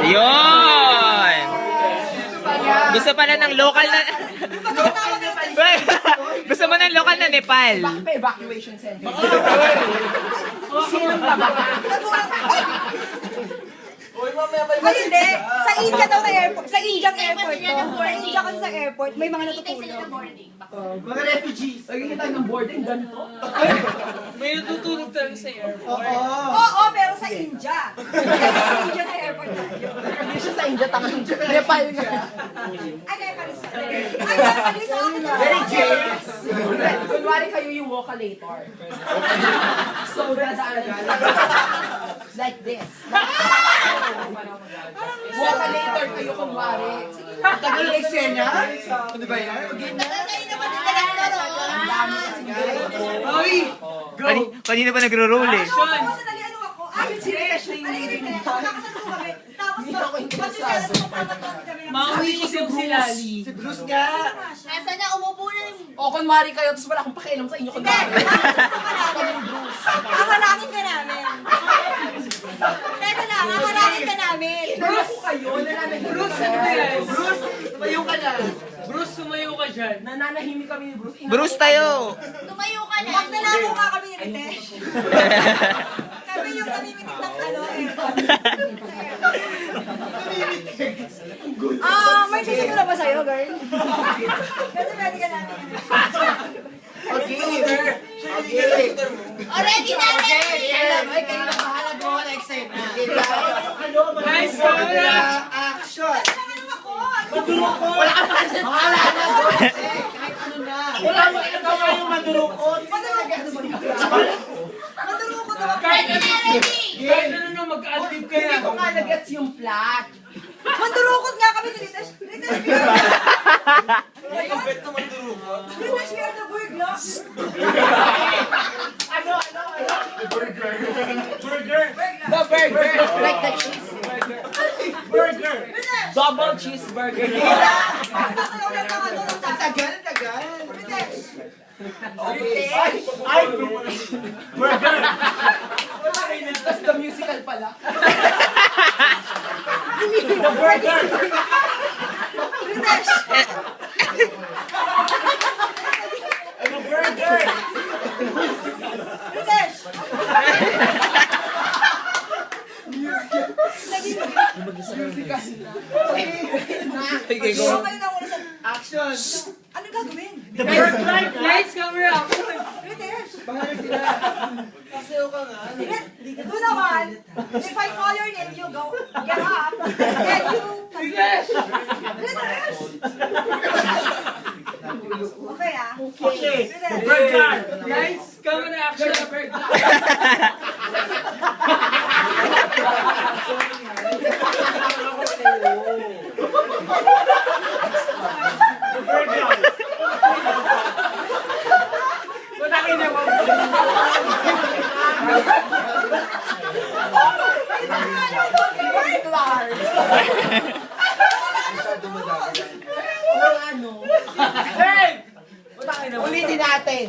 Yun! Gusto pala ng local na... Gusto mo ng local na Nepal? Bakit may evacuation center? Sinong taba ka? Ay, hindi. Sa India daw na airport. Sa Indiang airport to. Sa India kasi sa airport, may mga natutulog. Mga refugees. Nagkikita tayo ng boarding, ganito. May natutulog talaga sa airport. Oo, pero sa India. Sa India na airport tayo. Hindi siya sa India, tangang Nepal nga. Ay, Nepalese. Ay, Nepalese ako. Very James. Kunwari kayo yung walkalator. So, dadaan like this. Walkalator kayo kunwari. Tagal na eksena? Ano ba yan? Ay! Kanina pa nagro-roll eh. Ako, sandali, ano ako? Ay, serious na yung living na. Magkakasalubong kami. Tapos, pag-sisyalan ko, pamatawag kami ng Mauwi ko si Lali. Si Bruce nga. Nasa na, umupo na yung... O kunwari kayo, tapos wala akong pakialam sa inyo Hindi, kunwari. hahalangin ka namin. Teka lang, hahalangin ka namin. Bruce kayo, nananahimik Bruce, ka. ano yan? Bruce, tumayo ka na. Bruce, sumayo ka dyan. Nananahimik kami ni Bruce. Bruce tayo! Tumayo ka na. Magnanakaw nga kami ni Ritesh. Kami yung namimitik ng ano, aircon. May susunod na ba sa'yo, girl? Kasi pwede ka namin. Okay. Okay. Already na, ready! Ay, kayo na bahala gawa na excited na. Guys, camera! Action! Ano ako? Wala ka pa kasi. Bahala na. Kahit ano na. Wala mo. Ikaw nga yung mandurukot. Madurukot naman. Kahit Ready na, ready! kahit ano na mag-adlib ka Hindi na. ko nga nagets yung plot. Madurukot nga kami ni Ritesh. Ritesh, we are Ritesh, we are the burgla. Ano? The burger. Like the cheeseburger. Burger. Double cheeseburger. Nakakalaw lang ng ano ng tasa. Tagal. Ritesh. Okay. Ay! Burger! Tapos the musical pala. The burger! Ritesh. The burger! Ritesh. Musical. Sige, Ako kayo na una sa... Action! Ano gagawin? Lights, camera, action! Ritesh. Pangalan sila. Pasayo ka nga. Do naman. If I call your name, you go. Get up. Then you... Yes! Ritesh. Okay ah. Okay. Ritesh. Lights, camera, action! Ulitin natin.